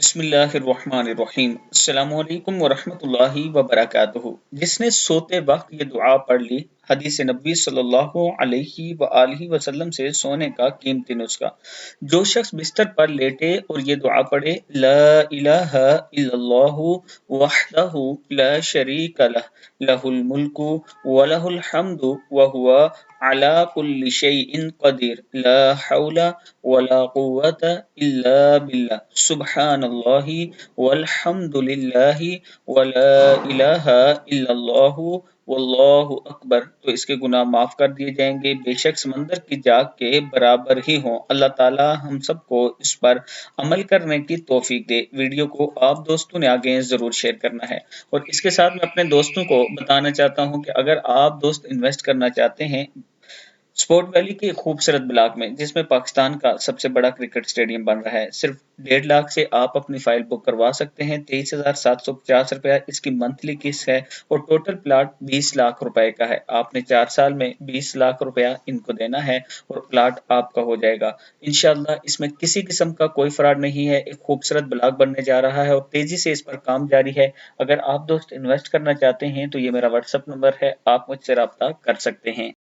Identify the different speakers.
Speaker 1: बिस्मिल्लाहिर्रहमानिर्रहीम। अस्सलामु अलैकुम वरहमतुल्लाहि वबरकातुहू। जिसने सोते वक्त ये दुआ पढ़ ली, हदीस नबी सल्लल्लाहु अलैहि वआलिहि वसल्लम से सोने का कीमती नुस्खा। जो शख्स बिस्तर पर लेटे और ये दुआ पढ़े, ला इलाहा इल्लल्लाहु वहदहु ला शरीका लह, लहुल मुल्कु व लहुल हम्दु व हुवा अला कुल्लि शैइन कदीर, ला हौला वला कुव्वता इल्ला बिल्लाह, सुब्हानल्लाहि वल्हम्दुलिल्लाहि वला इलाहा इल्लल्लाहु वल्लाहु अकबर। तो इसके गुनाह माफ कर दिए जाएंगे, बेशक समंदर की जाग के बराबर ही हों। अल्लाह ताला हम सबको इस पर अमल करने की तौफीक दे। वीडियो को आप दोस्तों ने आगे जरूर शेयर करना है। और इसके साथ मैं अपने दोस्तों को बताना चाहता हूं कि अगर आप दोस्त इन्वेस्ट करना चाहते हैं स्पोर्ट वैली के खूबसूरत ब्लॉक में, जिसमें पाकिस्तान का सबसे बड़ा क्रिकेट स्टेडियम बन रहा है, सिर्फ 1.5 लाख से आप अपनी फाइल बुक करवा सकते हैं। 23,750 रुपया इसकी मंथली किस्त है और टोटल प्लाट 20 लाख रुपए का है। आपने 4 साल में 20 लाख रुपया इनको देना है और प्लाट आपका हो जाएगा इंशाल्लाह। इसमें किसी किस्म का कोई फ्रॉड नहीं है। एक खूबसूरत ब्लॉक बनने जा रहा है और तेजी से इस पर काम जारी है। अगर आप दोस्त इन्वेस्ट करना चाहते हैं तो ये मेरा व्हाट्सएप नंबर है, आप मुझसे राब्ता कर सकते हैं।